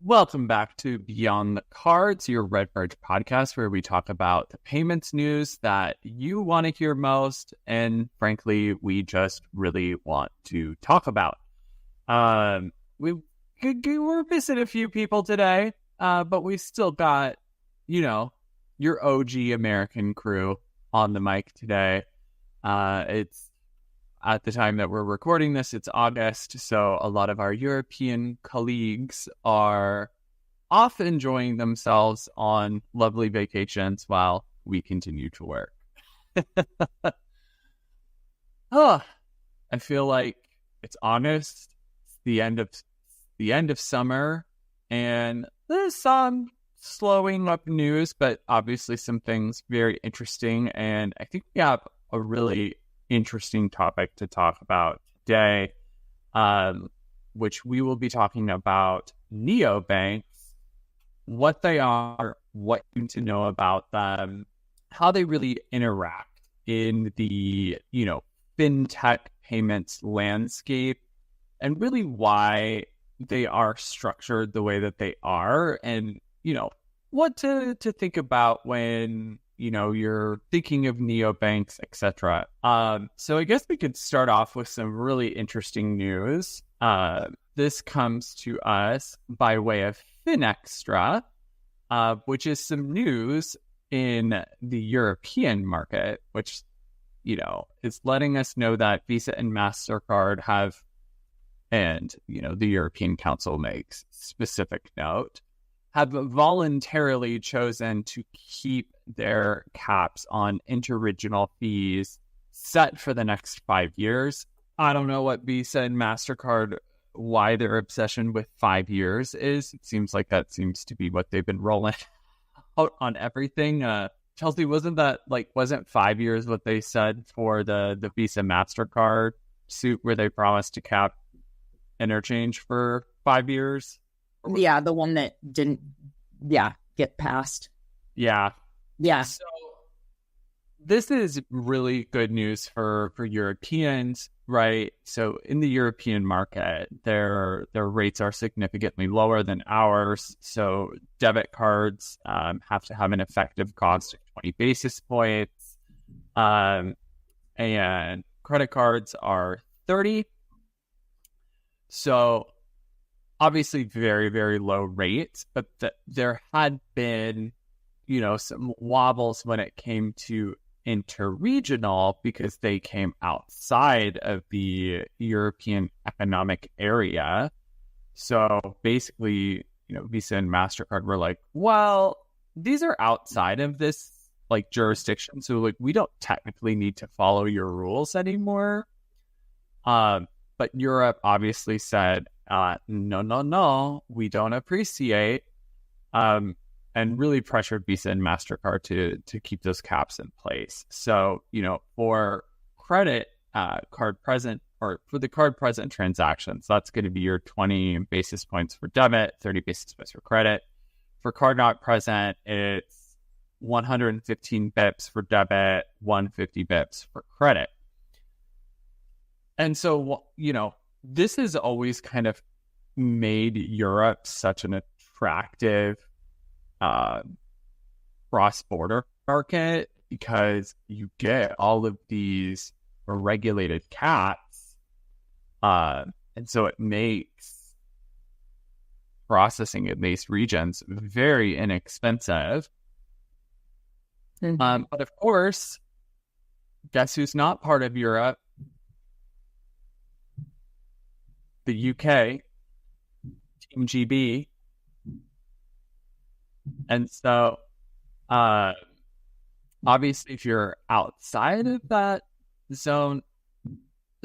Welcome back to Beyond the Cards, your Red Merge podcast, where we talk about the payments news that you want to hear most, and frankly, we just really want to talk about. We're missing a few people today, but we still got, your OG American crew on the mic today. It's at the time that we're recording this, it's August, so a lot of our European colleagues are off enjoying themselves on lovely vacations while we continue to work. I feel like it's August, it's the end of summer, and there's some slowing up news, but obviously some things very interesting, and I think we have a really interesting topic to talk about today, which we will be talking about neobanks, what they are, what you need to know about them, how they really interact in the, fintech payments landscape, and really why they are structured the way that they are, and, what to think about when you're thinking of neobanks, etc. So I guess we could start off with some really interesting news. This comes to us by way of FinExtra, which is some news in the European market, which, is letting us know that Visa and Mastercard have, and, the European Council makes specific note, have voluntarily chosen to keep their caps on interregional fees set for the next 5 years. I don't know what Visa and MasterCard, why their obsession with 5 years is. It seems like that seems to be what they've been rolling out on everything. Chelsea, wasn't 5 years what they said for the Visa MasterCard suit where they promised to cap interchange for 5 years? Yeah, the one that didn't, get passed. Yeah. Yeah. So this is really good news for Europeans, right? So in the European market, their rates are significantly lower than ours. So debit cards have to have an effective cost of 20 basis points, and credit cards are 30. So obviously very, very low rates, but there had been, some wobbles when it came to interregional because they came outside of the European economic area. So basically, Visa and MasterCard were like, well, these are outside of this jurisdiction. So we don't technically need to follow your rules anymore. But Europe obviously said, no, we don't appreciate, and really pressured Visa and MasterCard to keep those caps in place. So, for credit card present, or for the card present transactions, that's going to be your 20 basis points for debit, 30 basis points for credit. For card not present, it's 115 bips for debit, 150 bips for credit. And so, this has always kind of made Europe such an attractive cross-border market because you get all of these regulated caps. And so it makes processing in these regions very inexpensive. Mm-hmm. But of course, guess who's not part of Europe? The UK, Team GB. And so, obviously, if you're outside of that zone,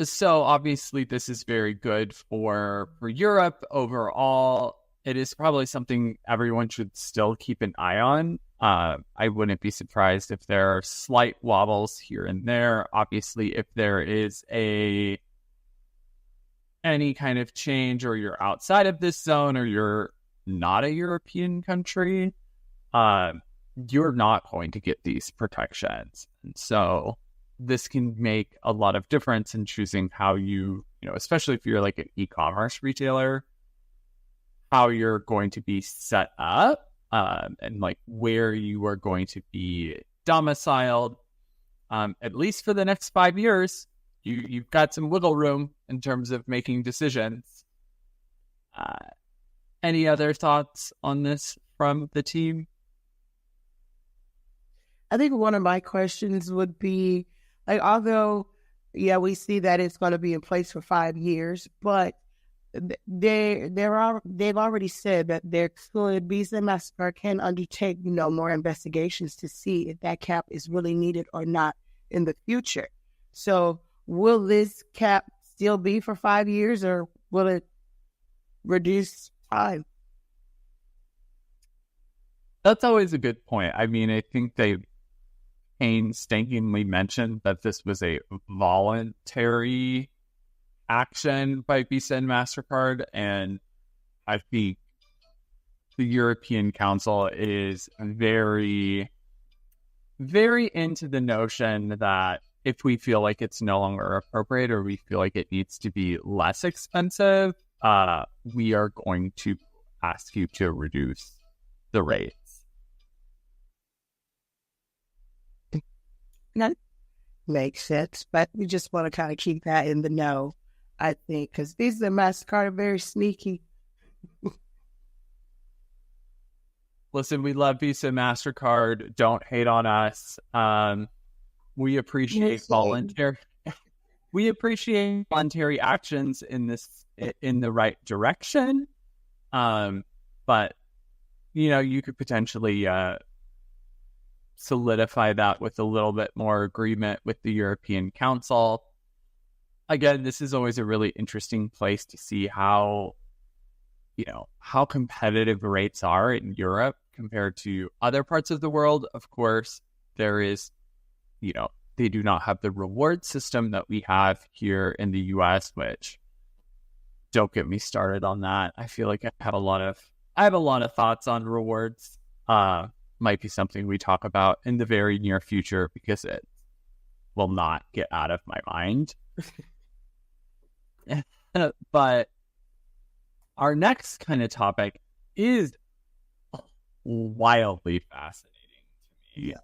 so obviously this is very good for Europe overall. It is probably something everyone should still keep an eye on. I wouldn't be surprised if there are slight wobbles here and there. Obviously, if there is any kind of change, or you're outside of this zone, or you're not a European country, you're not going to get these protections. And so this can make a lot of difference in choosing how you, especially if you're like an e-commerce retailer, how you're going to be set up, and like where you are going to be domiciled, at least for the next 5 years. You've got some wiggle room in terms of making decisions. Any other thoughts on this from the team? I think one of my questions would be, like, although, yeah, we see that it's going to be in place for 5 years, but they've already said that there could Visa and Mastercard can undertake, more investigations to see if that cap is really needed or not in the future. So will this cap still be for 5 years, or will it reduce time? That's always a good point. I mean, I think they painstakingly mentioned that this was a voluntary action by Visa and Mastercard, and I think the European Council is very, very into the notion that if we feel like it's no longer appropriate or we feel like it needs to be less expensive, we are going to ask you to reduce the rates. That makes sense, but we just want to kind of keep that in the know, I think, because Visa and Mastercard are very sneaky. Listen, we love Visa and Mastercard. Don't hate on us. We appreciate voluntary actions in the right direction. But you could potentially solidify that with a little bit more agreement with the European Council. Again, this is always a really interesting place to see how competitive rates are in Europe compared to other parts of the world. Of course, there is, they do not have the reward system that we have here in the US, which, don't get me started on that. I feel like I have a lot of thoughts on rewards. Might be something we talk about in the very near future because it will not get out of my mind. But our next kind of topic is wildly fascinating to me. Yeah.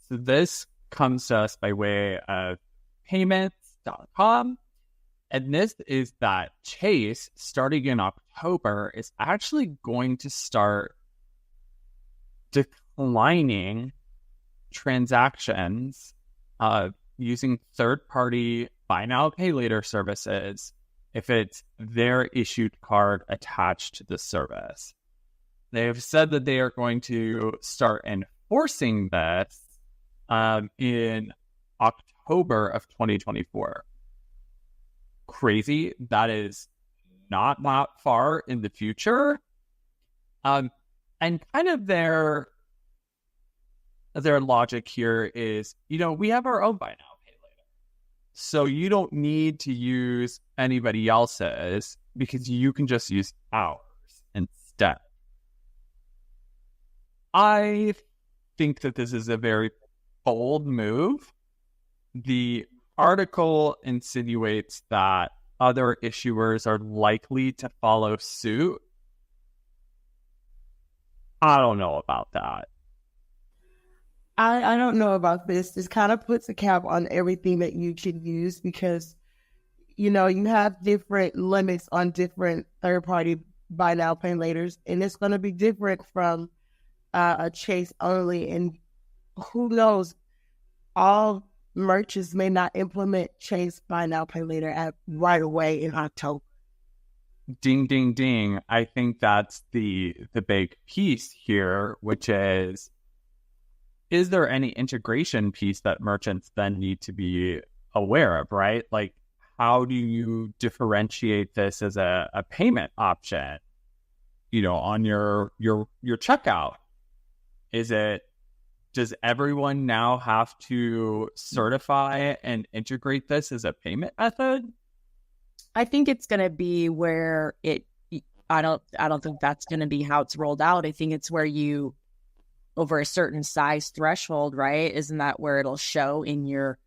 So this comes to us by way of payments.com. And this is that Chase, starting in October, is actually going to start declining transactions using third-party buy now, pay later services if it's their issued card attached to the service. They have said that they are going to start enforcing this in October of 2024. Crazy. That is not that far in the future. And kind of their logic here is, we have our own buy now, pay later. So you don't need to use anybody else's because you can just use ours instead. I think that this is a very bold move. The article insinuates that other issuers are likely to follow suit. I don't know about that. I don't know about this. This kind of puts a cap on everything that you can use because, you have different limits on different third-party buy now, pay laters, and it's going to be different from a Chase only. And who knows, all merchants may not implement Chase buy now, pay later right away in October. Ding, ding, ding. I think that's the big piece here, which is there any integration piece that merchants then need to be aware of, right? Like, how do you differentiate this as a payment option, on your checkout? Does everyone now have to certify and integrate this as a payment method? I think it's going to be where I don't think that's going to be how it's rolled out. I think it's where you, over a certain size threshold, right? Isn't that where it'll show in your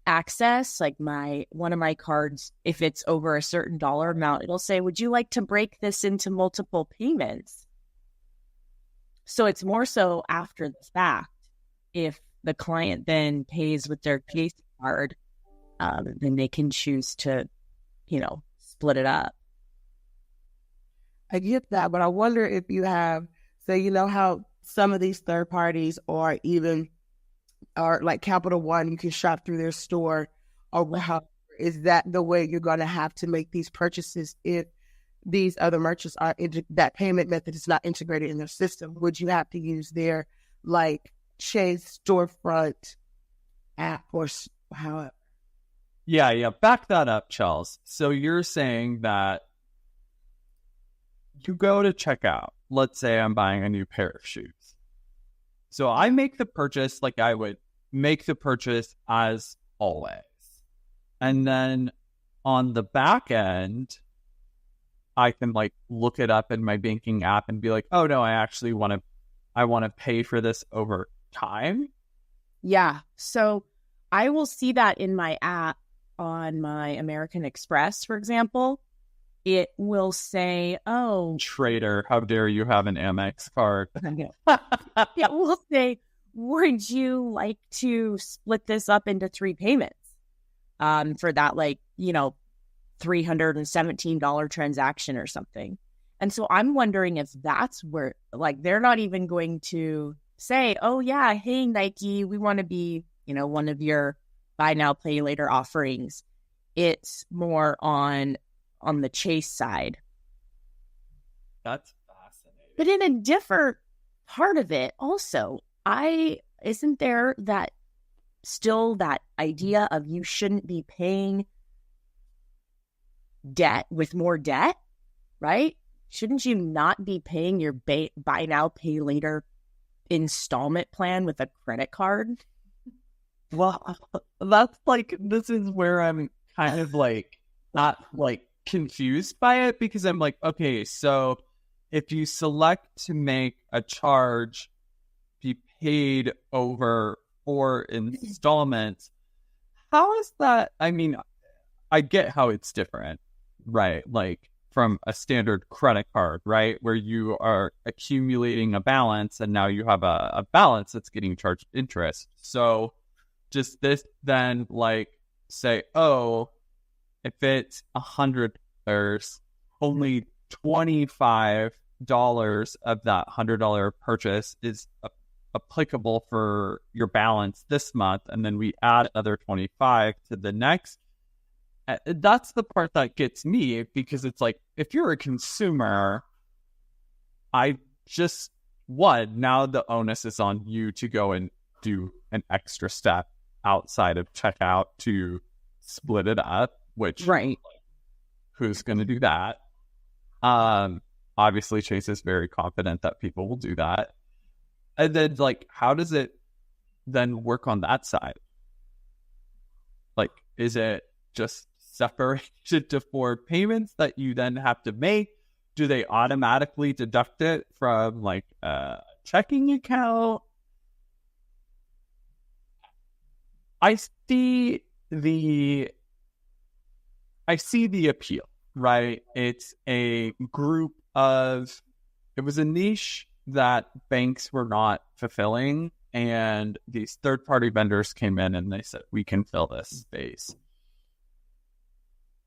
access, like one of my cards, if it's over a certain dollar amount, it'll say, would you like to break this into multiple payments? So it's more so after the fact. If the client then pays with their Chase card, then they can choose to, split it up. I get that, but I wonder if you have, so you know how some of these third parties or like Capital One, you can shop through their store, or how is that the way you're going to have to make these purchases if these other merchants are that payment method is not integrated in their system? Would you have to use their like Chase storefront app or however? Yeah. Back that up, Chels. So you're saying that you go to checkout. Let's say I'm buying a new pair of shoes. So I make the purchase like I would make the purchase as always. And then on the back end, I can like look it up in my banking app and be like, oh no, I actually want to pay for this over time. Yeah. So I will see that in my app on my American Express, for example. It will say, oh, Trader, how dare you have an Amex card? It will say, would you like to split this up into 3 payments for that, $317 transaction or something? And so I'm wondering if that's where, like, they're not even going to say, oh, yeah, hey, Nike, we want to be, one of your buy now, pay later offerings. It's more on the Chase side. That's fascinating. But in a different part of it also, isn't there that idea of you shouldn't be paying debt with more debt, right? Shouldn't you not be paying your buy now, pay later installment plan with a credit card? Well, that's like, this is where I'm kind of like, not like confused by it, because I'm like, okay, so if you select to make a charge be paid over 4 installments, how is that? I mean, I get how it's different, right? Like from a standard credit card, right? Where you are accumulating a balance and now you have a balance that's getting charged interest. So just this then, like, say, oh, if it's $100, only $25 of that $100 purchase is applicable for your balance this month, and then we add another 25 to the next. That's the part that gets me, because it's like, if you're a consumer, now the onus is on you to go and do an extra step outside of checkout to split it up, which, right, who's going to do that? Obviously Chase is very confident that people will do that. And then, like, how does it then work on that side? Like, is it just separated to 4 payments that you then have to make? Do they automatically deduct it from like a checking account? I see the appeal, right? It's a group of, it was a niche that banks were not fulfilling, and these third-party vendors came in and they said, we can fill this space.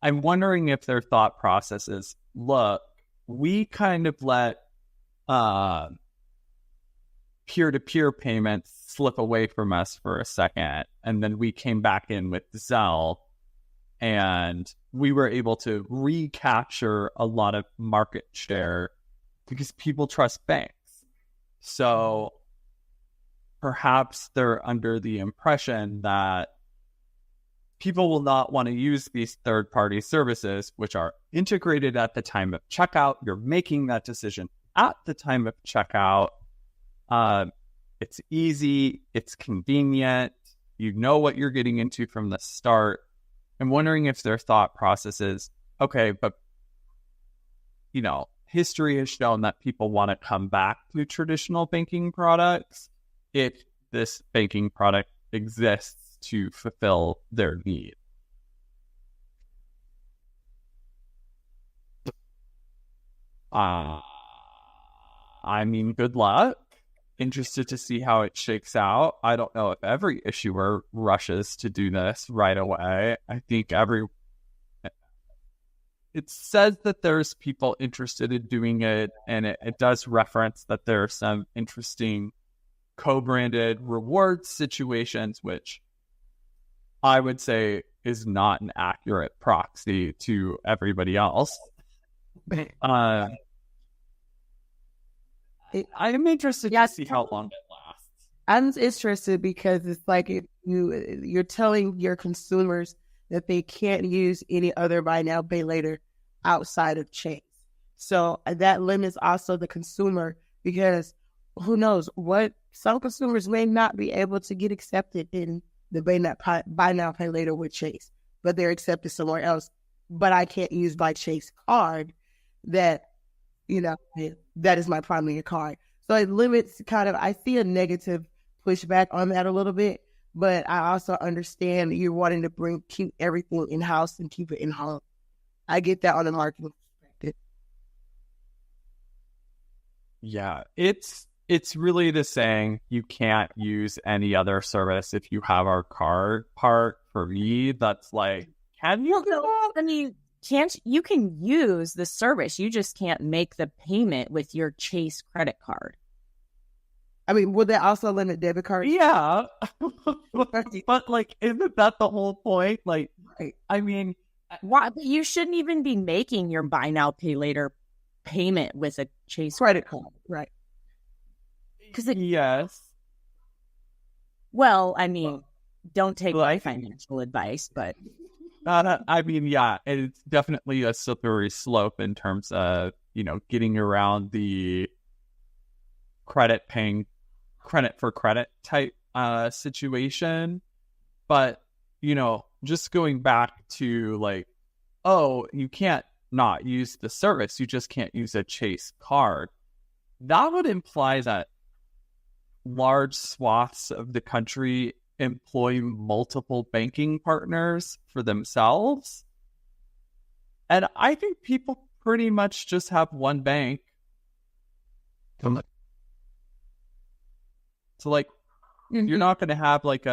I'm wondering if their thought process is, look, we kind of let peer-to-peer payments slip away from us for a second, and then we came back in with Zelle, and we were able to recapture a lot of market share because people trust banks. So perhaps they're under the impression that people will not want to use these third-party services, which are integrated at the time of checkout. You're making that decision at the time of checkout. It's easy. It's convenient. You know what you're getting into from the start. I'm wondering if their thought process is, okay, but, history has shown that people want to come back to traditional banking products if this banking product exists to fulfill their need. I mean, good luck. Interested to see how it shakes out. I don't know if every issuer rushes to do this right away. I think it says that there's people interested in doing it, and it does reference that there are some interesting co-branded reward situations, which I would say is not an accurate proxy to everybody else. I'm interested to see how long it lasts. I'm interested because it's like if you're telling your consumers that they can't use any other buy now, pay later outside of Chase. So that limits also the consumer, because who knows what some consumers may not be able to get accepted in the buy now, pay later with Chase, but they're accepted somewhere else. But I can't use my Chase card that, that is my primary card. So it limits I see a negative pushback on that a little bit, but I also understand you're wanting to keep everything in-house and keep it in-home. I get that on the marketing perspective. Yeah, it's really the saying, you can't use any other service if you have our card part. For me, that's like, can you? I mean, you can use the service, you just can't make the payment with your Chase credit card. I mean, would that also limit debit cards? Yeah. But like, isn't that the whole point? Like, I mean, why you shouldn't even be making your buy now, pay later payment with a Chase credit card, right? Yes. Well, I mean, don't take my financial advice, but I mean, yeah, it's definitely a slippery slope in terms of, getting around the credit for credit type situation. But, just going back to like, oh, you can't not use the service, you just can't use a Chase card. That would imply that large swaths of the country employ multiple banking partners for themselves. And I think people pretty much just have one bank. So like, you're not going to have like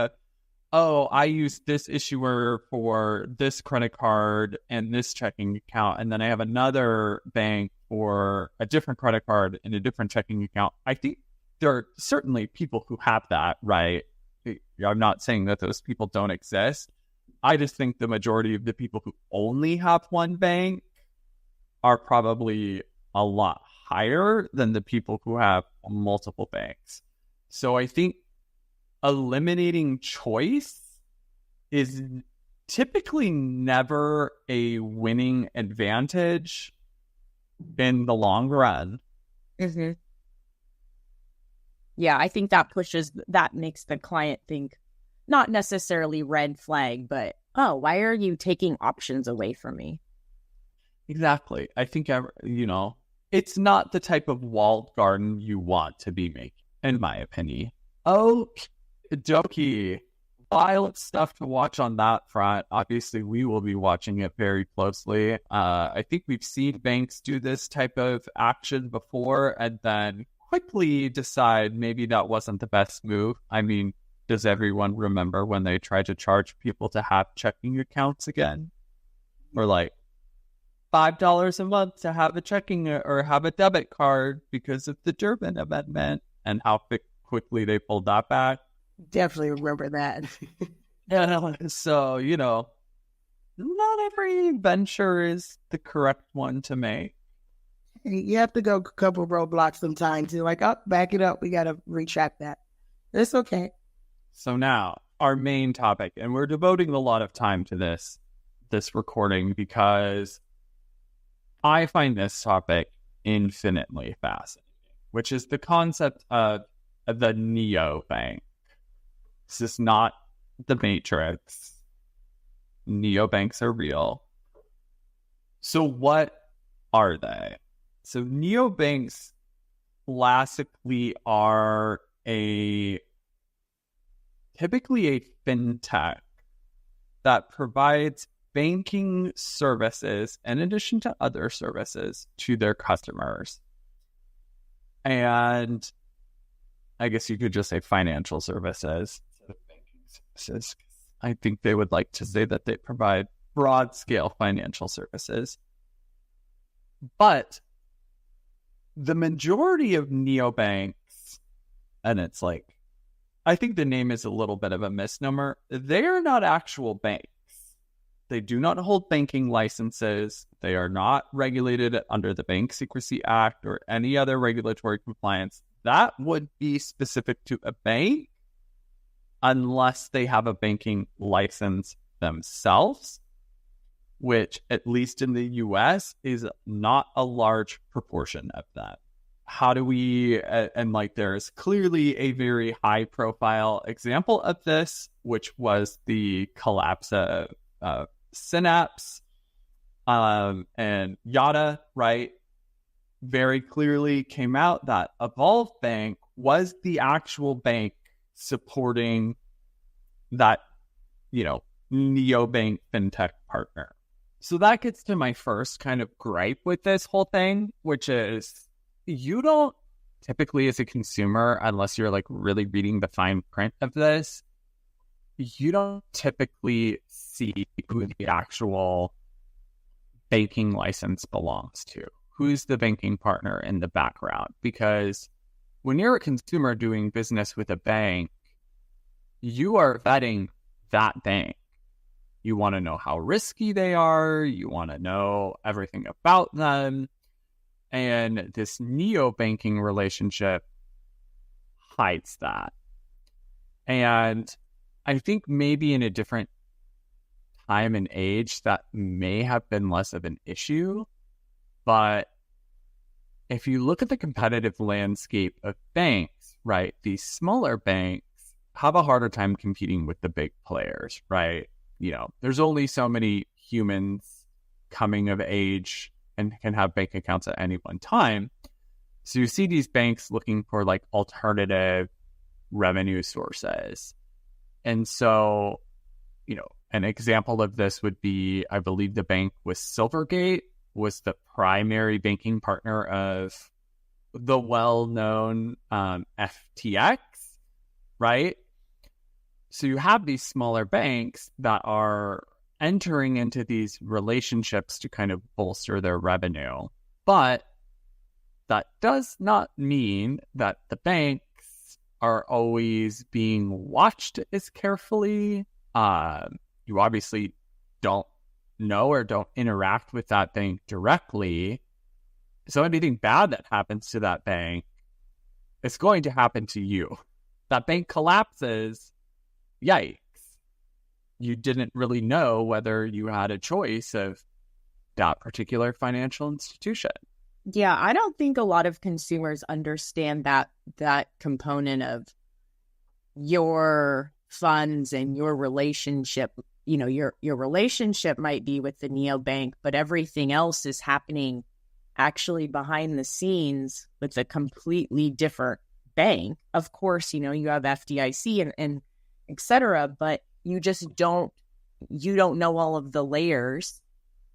I use this issuer for this credit card and this checking account, and then I have another bank for a different credit card and a different checking account. I think there are certainly people who have that, right? I'm not saying that those people don't exist. I just think the majority of the people who only have one bank are probably a lot higher than the people who have multiple banks. So I think eliminating choice is typically never a winning advantage in the long run. Mm-hmm. Yeah, I think that makes the client think, not necessarily red flag, but, oh, why are you taking options away from me? Exactly. I think, it's not the type of walled garden you want to be making, in my opinion. Okey-dokey. Wild stuff to watch on that front. Obviously, we will be watching it very closely. I think we've seen banks do this type of action before and then quickly decide maybe that wasn't the best move. I mean, does everyone remember when they tried to charge people to have checking accounts again? Or like $5 a month to have a checking or have a debit card because of the Durbin Amendment, and how quickly they pulled that back. Definitely remember that. So, not every venture is the correct one to make. You have to go a couple roadblocks sometimes. You're like, back it up. We got to retract that. It's okay. So now, our main topic, and we're devoting a lot of time to this recording because I find this topic infinitely fascinating, which is the concept of the neobank. This is not the Matrix. Neobanks are real. So what are they? So neobanks classically are a typically a fintech that provides banking services in addition to other services to their customers. And I guess you could just say financial services instead of banking services. I think they would like to say that they provide broad scale financial services. But the majority of neobanks, and it's like, I think the name is a little bit of a misnomer. They are not actual banks. They do not hold banking licenses. They are not regulated under the Bank Secrecy Act or any other regulatory compliance. That would be specific to a bank unless they have a banking license themselves, which, at least in the US, is not a large proportion of that. How do we, and like there's clearly a very high profile example of this, which was the collapse of Synapse and Yada, right? Very clearly came out that Evolve Bank was the actual bank supporting that, neobank fintech partner. So that gets to my first kind of gripe with this whole thing, which is you don't typically, as a consumer, unless you're like really reading the fine print of this, you don't typically see who the actual banking license belongs to. Who's the banking partner in the background? Because when you're a consumer doing business with a bank, you are vetting that bank. You want to know how risky they are. You want to know everything about them. And this neobanking relationship hides that. And I think maybe in a different time and age, that may have been less of an issue. But if you look at the competitive landscape of banks, right, these smaller banks have a harder time competing with the big players, right? There's only so many humans coming of age and can have bank accounts at any one time. So you see these banks looking for like alternative revenue sources. And so, an example of this would be, I believe the bank with Silvergate was the primary banking partner of the well-known FTX, right? So you have these smaller banks that are entering into these relationships to kind of bolster their revenue. But that does not mean that the banks are always being watched as carefully. You obviously don't know or don't interact with that bank directly. So anything bad that happens to that bank, it's going to happen to you. That bank collapses, yikes. You didn't really know whether you had a choice of that particular financial institution. Yeah, I don't think a lot of consumers understand that component of your funds and your relationship. Your relationship might be with the neobank, but everything else is happening actually behind the scenes with a completely different bank. Of course, you have FDIC and et cetera, but you just don't know all of the layers.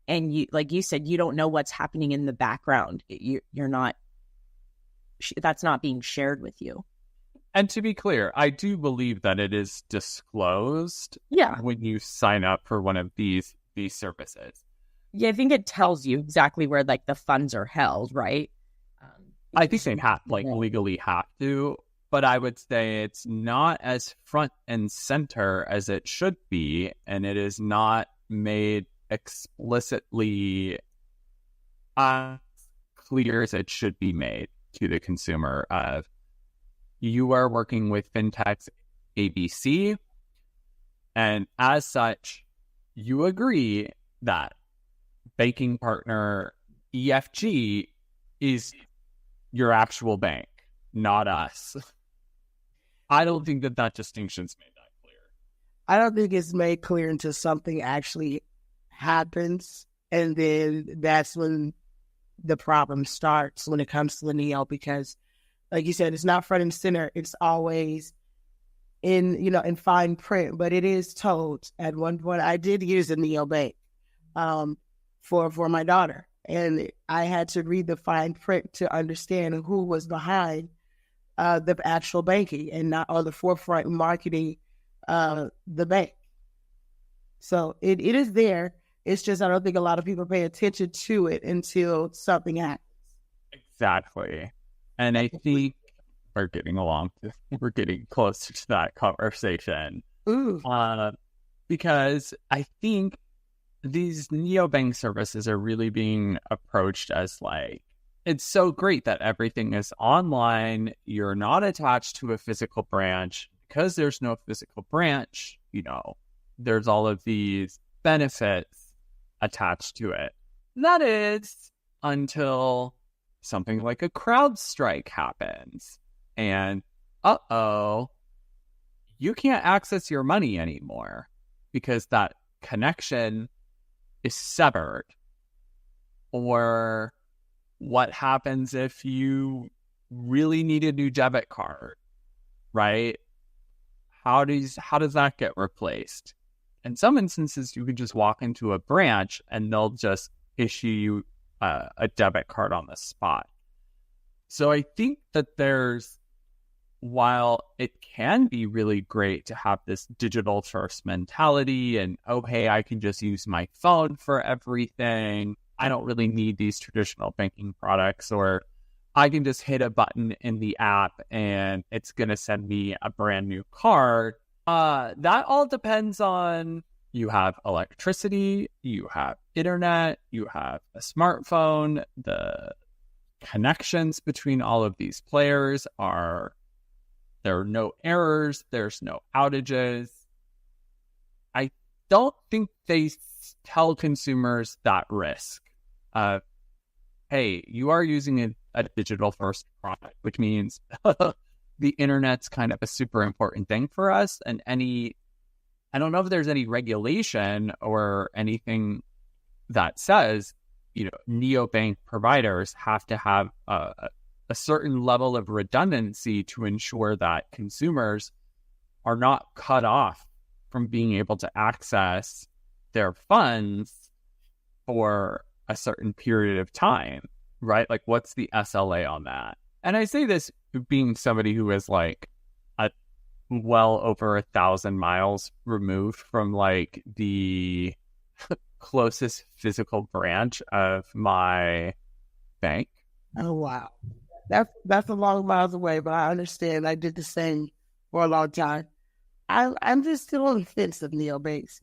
And you, like you said, you don't know what's happening in the background. That's not being shared with you. And to be clear, I do believe that it is disclosed when you sign up for one of these services. Yeah, I think it tells you exactly where like the funds are held, right? I think they legally have to, but I would say it's not as front and center as it should be, and it is not made explicitly clear as it should be made to the consumer of you are working with fintechs ABC, and as such, you agree that banking partner EFG is your actual bank, not us. I don't think that distinction's made that clear. I don't think it's made clear until something actually happens, and then that's when the problem starts when it comes to the neo, because like you said, it's not front and center. It's always in fine print, but it is told. At one point, I did use a neobank for my daughter, and I had to read the fine print to understand who was behind the actual banking and not on the forefront marketing the bank. So it is there. It's just I don't think a lot of people pay attention to it until something happens. Exactly. And I think we're getting closer to that conversation. Ooh. Because I think these neobank services are really being approached as like, it's so great that everything is online. You're not attached to a physical branch. Because there's no physical branch, there's all of these benefits attached to it. That is until something like a CrowdStrike happens. And, you can't access your money anymore because that connection is severed. Or what happens if you really need a new debit card, right? How does that get replaced? In some instances, you can just walk into a branch and they'll just issue you a debit card on the spot. So I think that while it can be really great to have this digital first mentality and, hey, I can just use my phone for everything. I don't really need these traditional banking products, or I can just hit a button in the app and it's going to send me a brand new card. That all depends on you have electricity, you have internet, you have a smartphone. The connections between all of these players there are no errors, there's no outages. I don't think they tell consumers that risk. Hey, you are using a digital first product, which means the internet's kind of a super important thing for us. And I don't know if there's any regulation or anything that says, neobank providers have to have a certain level of redundancy to ensure that consumers are not cut off from being able to access their funds for a certain period of time, right? Like, what's the SLA on that? And I say this being somebody who is like well over 1,000 miles removed from like the closest physical branch of my bank. Oh, wow. That's a long miles away, but I understand. I did the same for a long time. I'm just still on the fence of neobanks,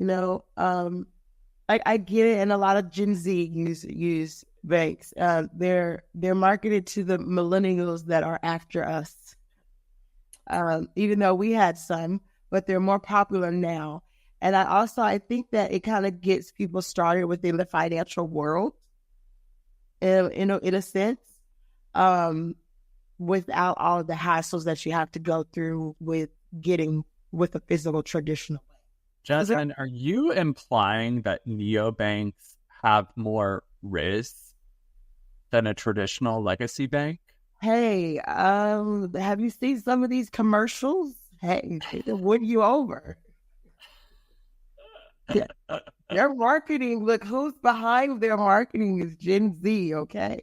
I get it, and a lot of Gen Z use banks. They're marketed to the millennials that are after us. Even though we had some, but they're more popular now. And I think that it kind of gets people started within the financial world, in a sense, without all of the hassles that you have to go through with getting with a physical traditional way. Jasmine, are you implying that neobanks have more risks than a traditional legacy bank? Hey, have you seen some of these commercials? Hey, they win you over. Their marketing, look, who's behind their marketing is Gen Z, okay?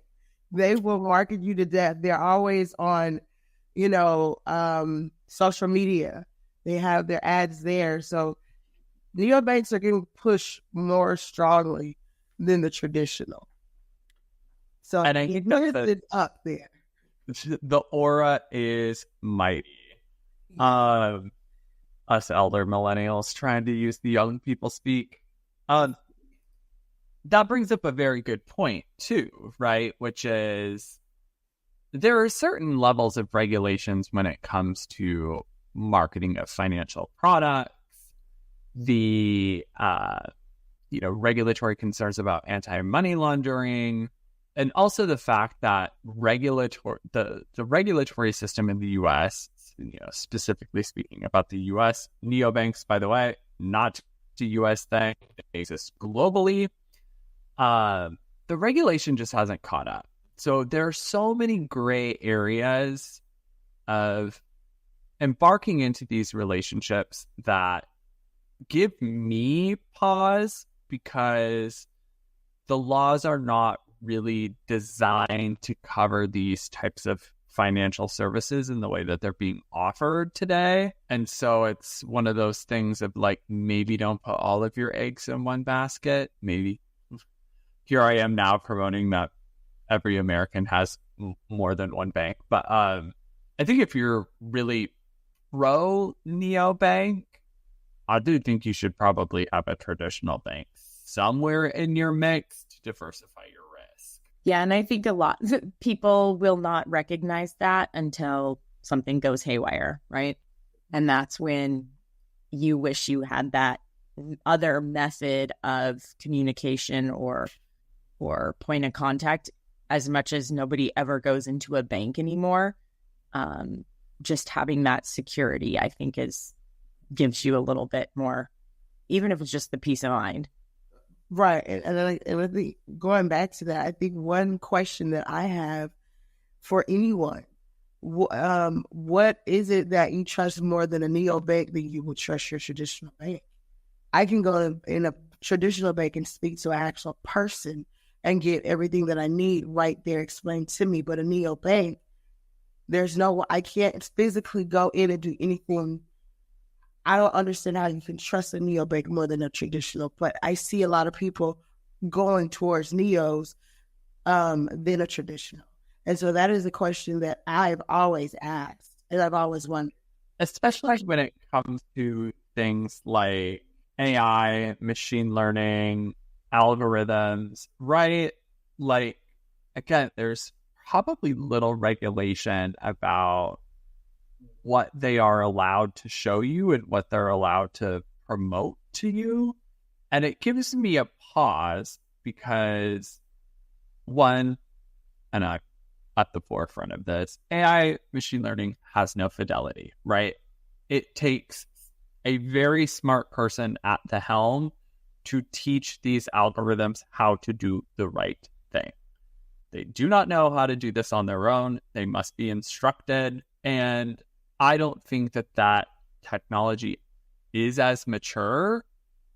They will market you to death. They're always on, social media. They have their ads there. So neobanks are getting pushed more strongly than the traditional. So and I think it's up there. The aura is mighty. Us elder millennials trying to use the young people speak. That brings up a very good point too, right? Which is there are certain levels of regulations when it comes to marketing of financial products. The regulatory concerns about anti-money laundering, and also the fact that the regulatory system in the U.S., specifically speaking about the U.S. neobanks, by the way, not a U.S. thing, they exist globally. The regulation just hasn't caught up. So there are so many gray areas of embarking into these relationships that give me pause because the laws are not really designed to cover these types of financial services in the way that they're being offered today. And so it's one of those things of like, maybe don't put all of your eggs in one basket. Maybe here I am now promoting that every American has more than one bank. But I think if you're really pro neobank, I do think you should probably have a traditional bank somewhere in your mix to diversify your risk. Yeah, and I think a lot people will not recognize that until something goes haywire, right? And that's when you wish you had that other method of communication or point of contact. As much as nobody ever goes into a bank anymore, just having that security, I think, gives you a little bit more, even if it's just the peace of mind. Right. And I think going back to that, I think one question that I have for anyone, what is it that you trust more than a neobank than you would trust your traditional bank? I can go in a traditional bank and speak to an actual person and get everything that I need right there explained to me. But a neobank, I can't physically go in and do anything. I don't understand how you can trust a neobank more than a traditional, but I see a lot of people going towards neos than a traditional. And so that is a question that I've always asked and I've always wondered. Especially when it comes to things like AI, machine learning, algorithms, right? Like, again, there's probably little regulation about what they are allowed to show you and what they're allowed to promote to you. And it gives me a pause because, one, and I'm at the forefront of this, AI machine learning has no fidelity, right? It takes a very smart person at the helm to teach these algorithms how to do the right thing. They do not know how to do this on their own. They must be instructed. And I don't think that technology is as mature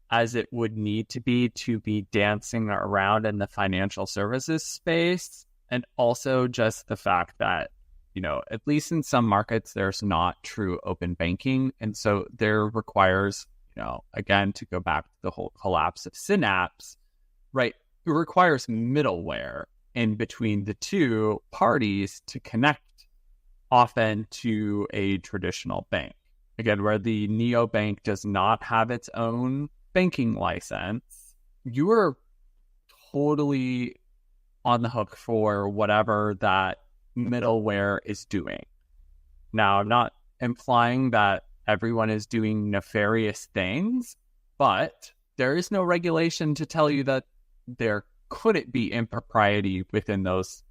as it would need to be dancing around in the financial services space. And also just the fact that, at least in some markets, there's not true open banking. And so there requires, again, to go back to the whole collapse of Synapse, right? It requires middleware in between the two parties to connect often to a traditional bank. Again, where the neobank does not have its own banking license, you are totally on the hook for whatever that middleware is doing. Now, I'm not implying that everyone is doing nefarious things, but there is no regulation to tell you that there couldn't be impropriety within those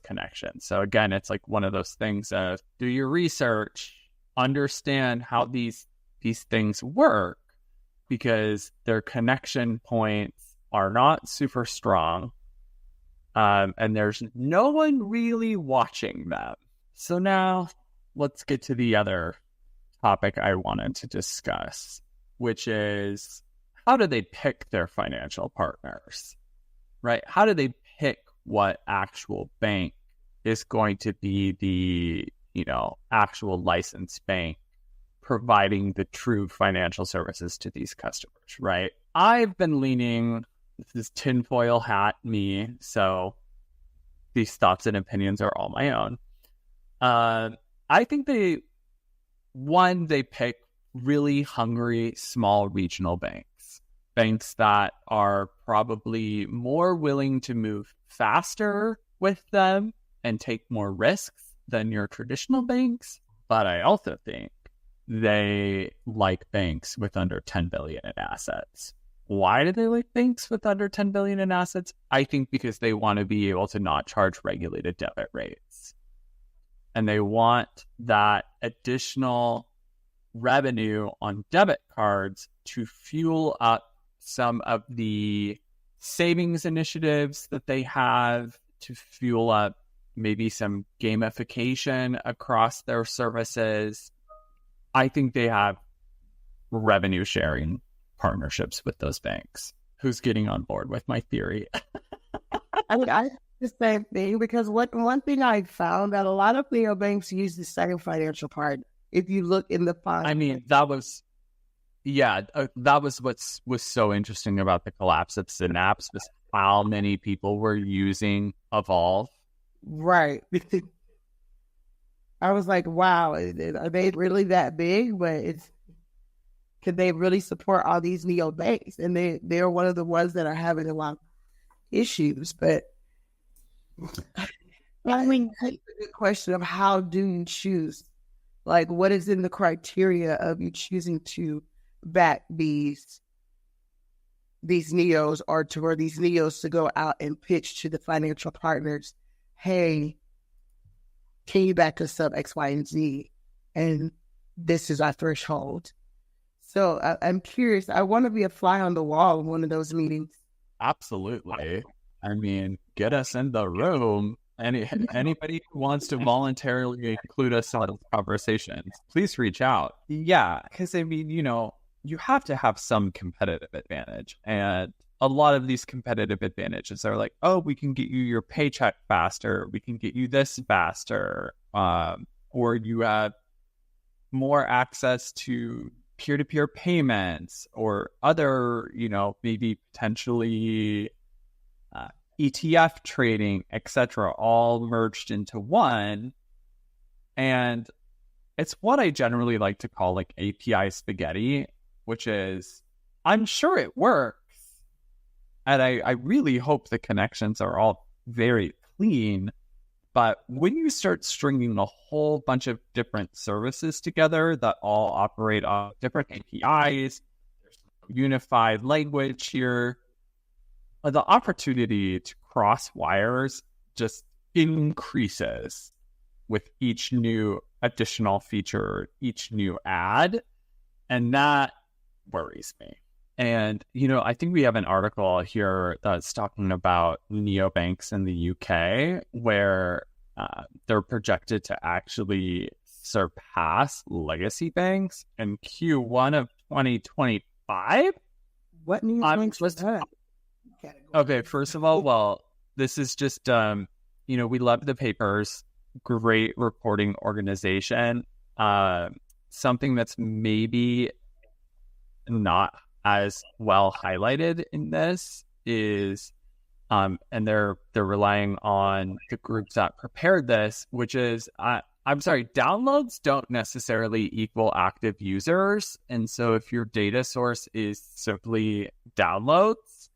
connections. So again, it's like one of those things of do your research, understand how these things work, because their connection points are not super strong. And there's no one really watching them. So now let's get to the other topic I wanted to discuss, which is how do they pick their financial partners, right? How do they pick what actual bank is going to be the, actual licensed bank providing the true financial services to these customers, right? I've been leaning, this is tinfoil hat me, so these thoughts and opinions are all my own. I think they pick really hungry, small regional banks that are probably more willing to move faster with them and take more risks than your traditional banks. But I also think they like banks with under 10 billion in assets. Why do they like banks with under 10 billion in assets? I think because they want to be able to not charge regulated debit rates. And they want that additional revenue on debit cards to fuel up some of the savings initiatives that they have, to fuel up maybe some gamification across their services. I think they have revenue sharing partnerships with those banks. Who's getting on board with my theory? I mean, I the same thing because one thing I found that a lot of neobanks use the same financial partner. If you look in the fund, I mean, that was what was so interesting about the collapse of Synapse was how many people were using Evolve. right? I was like, wow, are they really that big? But could they really support all these neobanks? And they're one of the ones that are having a lot of issues. But I mean, that's a good question of how do you choose? Like, what is in the criteria of you choosing to back these neos or for these neos to go out and pitch to the financial partners, hey, can you back us up X, Y, and Z? And this is our threshold. So I'm curious. I want to be a fly on the wall in one of those meetings. Absolutely. I mean, get us in the room. Anybody who wants to voluntarily include us on conversations, please reach out. Yeah, because I mean, you have to have some competitive advantage. And a lot of these competitive advantages are like, oh, we can get you your paycheck faster. We can get you this faster. Or you have more access to peer-to-peer payments or other, maybe potentially ETF trading, etc., all merged into one. And it's what I generally like to call like API spaghetti, which is, I'm sure it works. And I really hope the connections are all very clean. But when you start stringing a whole bunch of different services together that all operate on different APIs, there's unified language here, the opportunity to cross wires just increases with each new additional feature, each new ad. And that worries me. And, I think we have an article here that's talking about neobanks in the UK where they're projected to actually surpass legacy banks in Q1 of 2025. What neobanks was that? Okay, first of all, this is just, we love the papers, great reporting organization. Something that's maybe not as well highlighted in this is, and they're relying on the groups that prepared this, which is, I'm sorry, downloads don't necessarily equal active users. And so if your data source is simply downloads,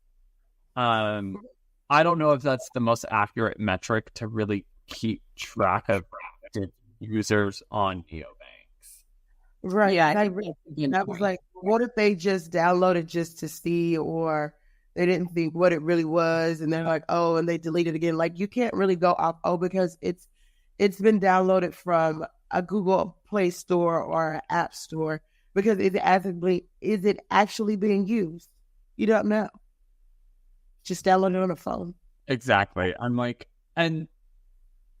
I don't know if that's the most accurate metric to really keep track of active users on neobanks. Right. Yeah, I was like, what if they just downloaded just to see, or they didn't think what it really was, and they're like, oh, and they delete it again. Like, you can't really go off, because it's been downloaded from a Google Play Store or an App Store, because is it actually being used? You don't know. Just download it on a phone. Exactly. I'm like, and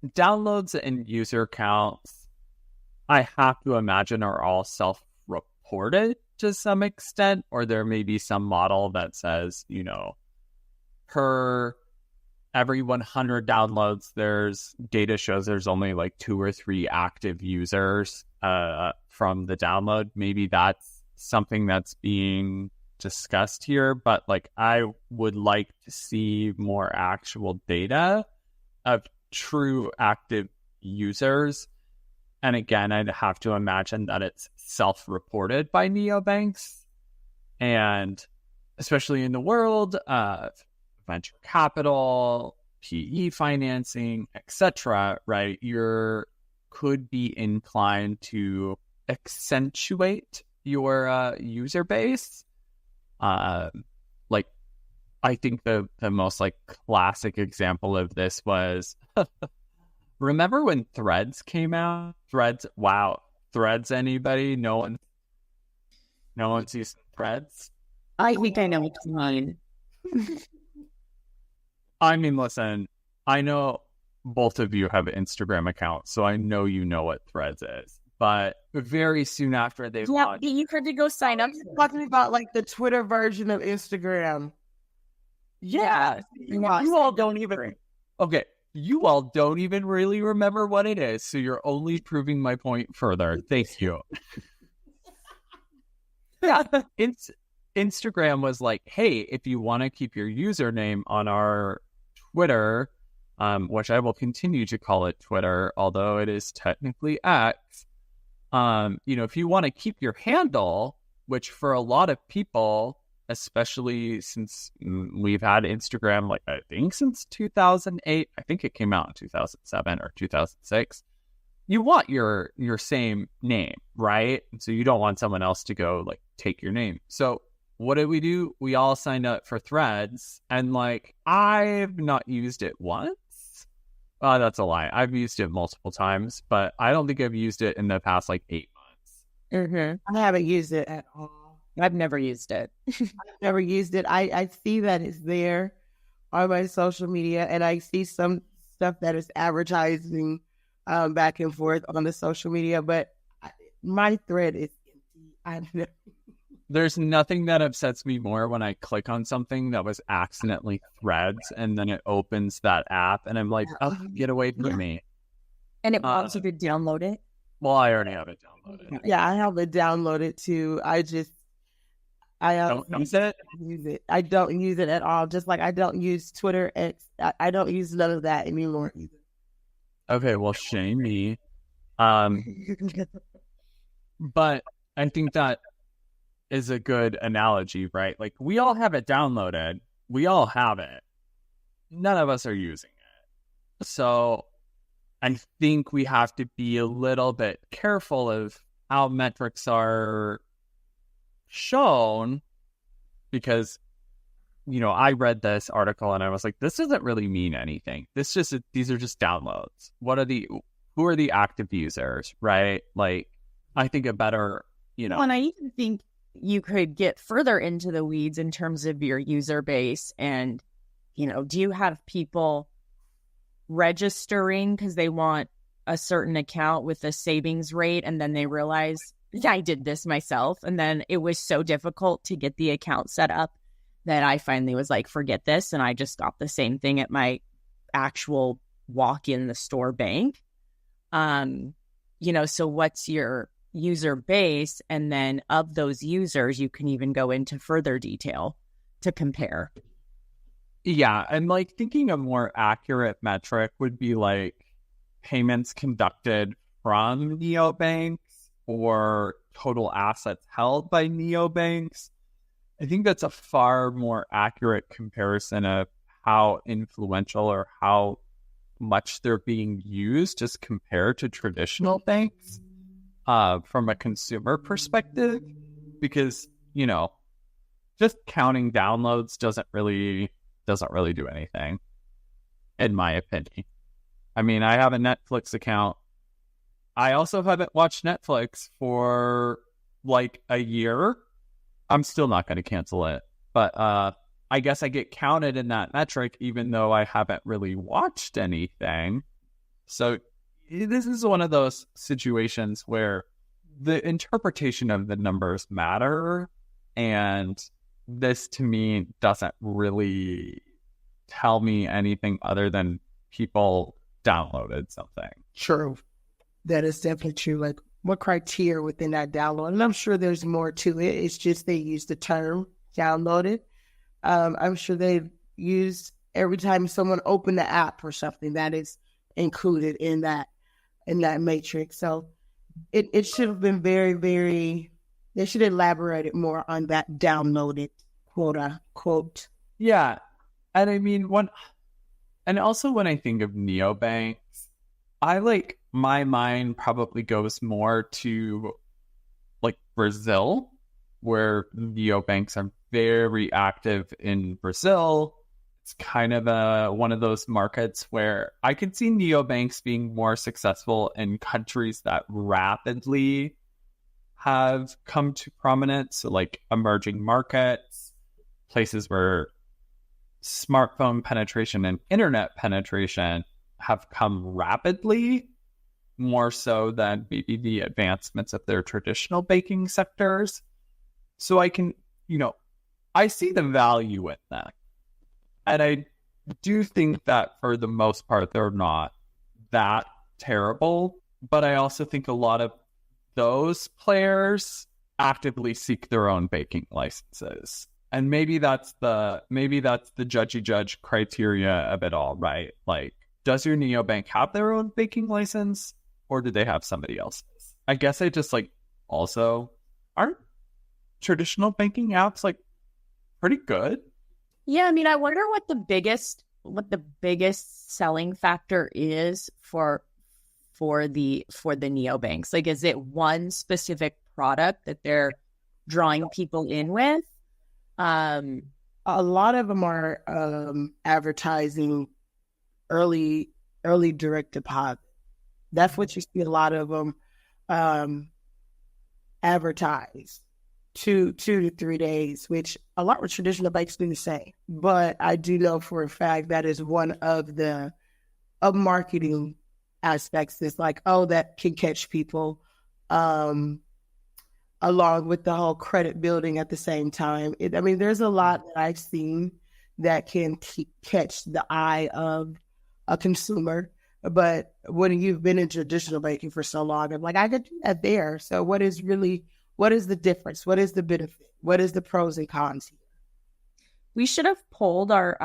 downloads and user counts, I have to imagine, are all self-reported to some extent, or there may be some model that says, per every 100 downloads, there's data shows there's only like 2 or 3 active users from the download. Maybe that's something that's being discussed here, but like I would like to see more actual data of true active users. And again, I'd have to imagine that it's self-reported by neobanks, and especially in the world of venture capital, PE financing, etc., right? You could be inclined to accentuate your user base. Like, I think the most like classic example of this was remember when Threads came out? Threads, wow. Threads, anybody? No one sees Threads? I think I know what's mine. I mean, listen, I know both of you have Instagram accounts, so I know you know what Threads is. but very soon after they launched. You had to go sign up. Talking about like the Twitter version of Instagram. Yeah, you all don't even. Okay, you all don't even really remember what it is, so you're only proving my point further. Thank you. Yeah, Instagram was like, hey, if you want to keep your username on our Twitter, which I will continue to call it Twitter, although it is technically X, if you want to keep your handle, which for a lot of people, especially since we've had Instagram, like I think since 2008, I think it came out in 2007 or 2006, you want your same name, right? So you don't want someone else to go like take your name. So what did we do? We all signed up for Threads, and like I've not used it once. That's a lie. I've used it multiple times, but I don't think I've used it in the past like 8 months. Mm-hmm. I haven't used it at all. I've never used it. I've never used it. I see that it's there on my social media, and I see some stuff that is advertising back and forth on the social media, but my thread is empty. There's nothing that upsets me more when I click on something that was accidentally Threads, and then it opens that app, and I'm like, oh, get away from me. And it wants you to download it? Well, I already have it downloaded. Yeah, I have it downloaded too. I don't use it? Use it. I don't use it at all. Just like I don't use Twitter, X. I don't use none of that anymore either. Okay, well, shame me. But I think that is a good analogy, right? Like, we all have it downloaded. We all have it. None of us are using it. So I think we have to be a little bit careful of how metrics are shown, because, I read this article and I was like, this doesn't really mean anything. These are just downloads. Who are the active users, right? Like, I think a better, Well, and I even think you could get further into the weeds in terms of your user base. And, do you have people registering because they want a certain account with a savings rate, and then they realize, yeah, I did this myself, and then it was so difficult to get the account set up that I finally was like, forget this, and I just got the same thing at my actual walk in the store bank. So what's your user base? And then of those users, you can even go into further detail to compare. Yeah, and like thinking a more accurate metric would be like payments conducted from neobanks or total assets held by neobanks. I think that's a far more accurate comparison of how influential or how much they're being used as compared to traditional banks from a consumer perspective, because, just counting downloads doesn't really do anything, in my opinion. I mean, I have a Netflix account. I also haven't watched Netflix for like a year. I'm still not going to cancel it, but I guess I get counted in that metric even though I haven't really watched anything. So this is one of those situations where the interpretation of the numbers matter, and this to me doesn't really tell me anything other than people downloaded something. True. That is definitely true. Like, what criteria within that download? And I'm sure there's more to it. It's just they use the term downloaded. I'm sure they've used every time someone opened the app or something that is included in that matrix. So it should have been very, very. They should have elaborated more on that downloaded quote. Yeah, and I mean and also when I think of neobanks, my mind probably goes more to like Brazil, where neobanks are very active in Brazil. It's kind of one of those markets where I could see neobanks being more successful in countries that rapidly have come to prominence, so like emerging markets, places where smartphone penetration and internet penetration have come rapidly. more so than maybe the advancements of their traditional banking sectors. So I can, I see the value in that. And I do think that for the most part, they're not that terrible. But I also think a lot of those players actively seek their own banking licenses. And maybe that's the judgy judge criteria of it all, right? Like, does your neobank have their own banking license, or do they have somebody else's? I guess I just also, aren't traditional banking apps pretty good? Yeah, I mean, I wonder what the biggest selling factor is for the neobanks. Like, is it one specific product that they're drawing people in with? A lot of them are advertising early direct deposit. That's what you see a lot of them advertise. 2 to 3 days, which a lot of traditional banks do the same. But I do know for a fact that is one of the marketing aspects. It's that can catch people, along with the whole credit building at the same time. There's a lot that I've seen that can catch the eye of a consumer. But when you've been in traditional banking for so long, I'm I could do that there. So what is the difference? What is the benefit? What is the pros and cons here? We should have polled our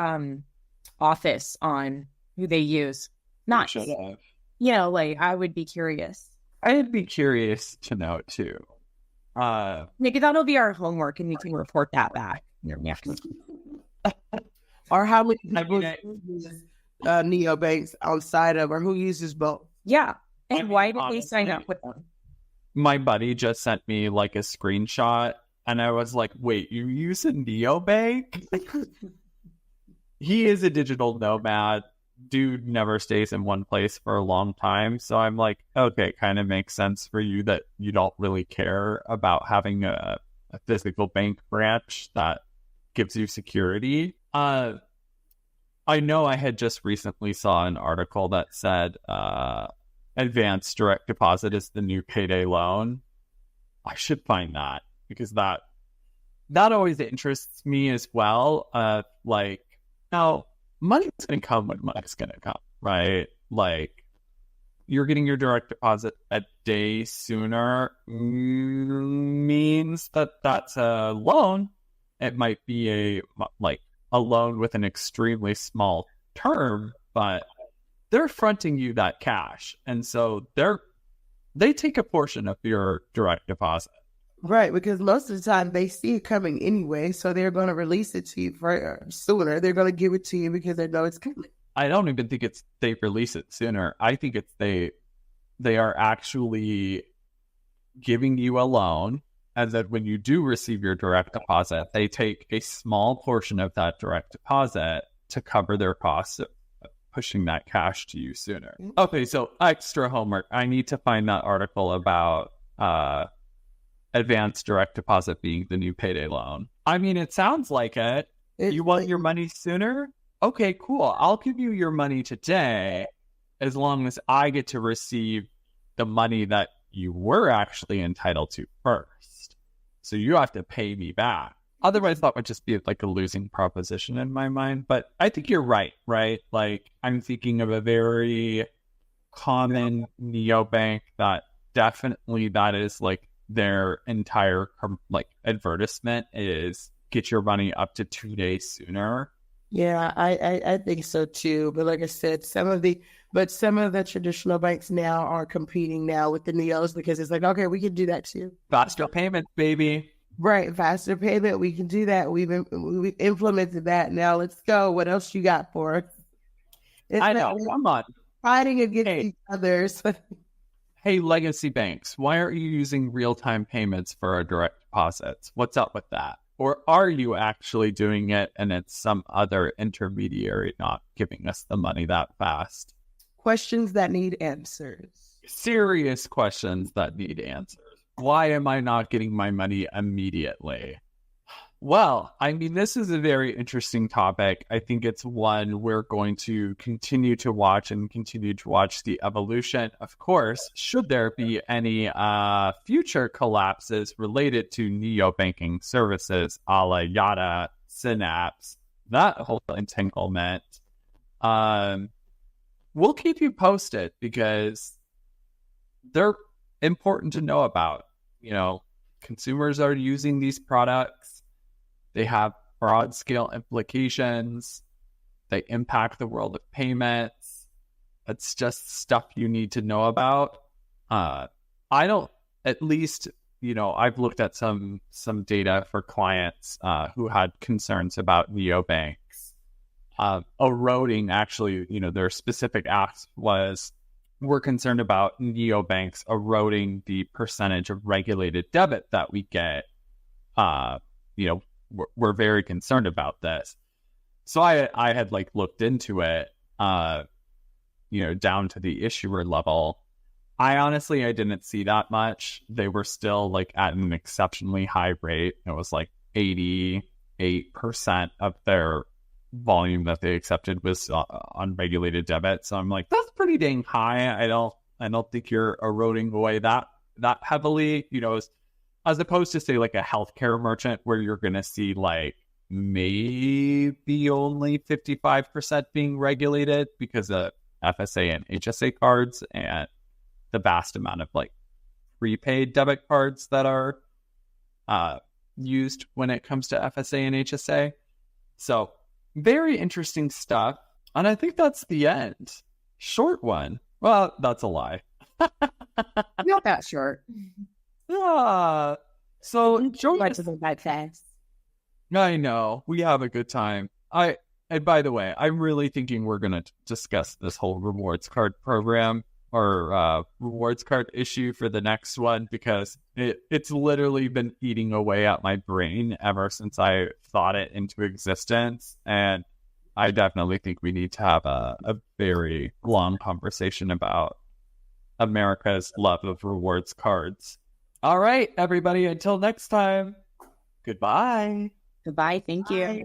office on who they use. Not, should have. I would be curious. I'd be curious to know too. Maybe that'll be our homework, and we can report that back. Or how many people use neobanks outside of, or who uses both? Yeah, and why did they sign up with them? My buddy just sent me a screenshot, and I was like, wait, you use a neobank? He is a digital nomad. Dude never stays in one place for a long time. So I'm like, okay, it kind of makes sense for you that you don't really care about having a physical bank branch that gives you security. I know I had just recently saw an article that said, advanced direct deposit is the new payday loan. I should find that, because that always interests me as well. Now money's going to come when money's going to come, right? You're getting your direct deposit a day sooner means that's a loan. It might be a loan with an extremely small term, but they're fronting you that cash. And so they take a portion of your direct deposit. Right, because most of the time they see it coming anyway, so they're going to release it to you sooner. They're going to give it to you because they know it's coming. I don't even think it's they release it sooner. I think it's they are actually giving you a loan, and that when you do receive your direct deposit, they take a small portion of that direct deposit to cover their costs of pushing that cash to you sooner. Okay, so extra homework. I need to find that article about advanced direct deposit being the new payday loan. It sounds like it. You want your money sooner? Okay, cool. I'll give you your money today as long as I get to receive the money that you were actually entitled to first. So you have to pay me back. Otherwise, that would just be a losing proposition in my mind. But I think you're right? I'm thinking of a very common neobank that definitely that is their entire advertisement is get your money up to 2 days sooner. Yeah, I think so too. But like I said, some of the traditional banks now are competing now with the neos, because it's okay, we can do that too. Faster payments, baby. Right, faster payment. We can do that. We've implemented that. Now let's go. What else you got for us? I know. Come on. Fighting against each other. Hey, legacy banks, why aren't you using real-time payments for our direct deposits? What's up with that? Or are you actually doing it and it's some other intermediary not giving us the money that fast? Questions that need answers. Serious questions that need answers. Why am I not getting my money immediately? Well, I mean, this is a very interesting topic. I think it's one we're going to continue to watch and continue to watch the evolution. Of course, should there be any future collapses related to neobanking services, a la Yada, Synapse, that whole entanglement, we'll keep you posted because they're important to know about. You know, consumers are using these products. They have broad scale implications. They impact the world of payments. It's just stuff you need to know about. I don't, at least, you know, I've looked at some data for clients who had concerns about neobanks eroding. Actually, you know, their specific ask was, we're concerned about neobanks eroding the percentage of regulated debit that we get. You know, we're very concerned about this. So I had like looked into it, you know, down to the issuer level. I didn't see that much. They were still like at an exceptionally high rate. It was like 88% of their volume that they accepted was unregulated debit. So I'm like, that's pretty dang high. I don't think you're eroding away that heavily, you know, as opposed to say like a healthcare merchant where you're going to see like maybe only 55% being regulated because of FSA and HSA cards and the vast amount of like prepaid debit cards that are used when it comes to FSA and HSA. So very interesting stuff. And I think that's the end. Short one. Well, that's a lie. Not that short. So join us. Fast. I know. We have a good time. And by the way, I'm really thinking we're going to discuss this whole rewards card program or rewards card issue for the next one because it's literally been eating away at my brain ever since I thought it into existence. And I definitely think we need to have a very long conversation about America's love of rewards cards. All right, everybody, until next time. Goodbye. Goodbye. Thank you. Bye.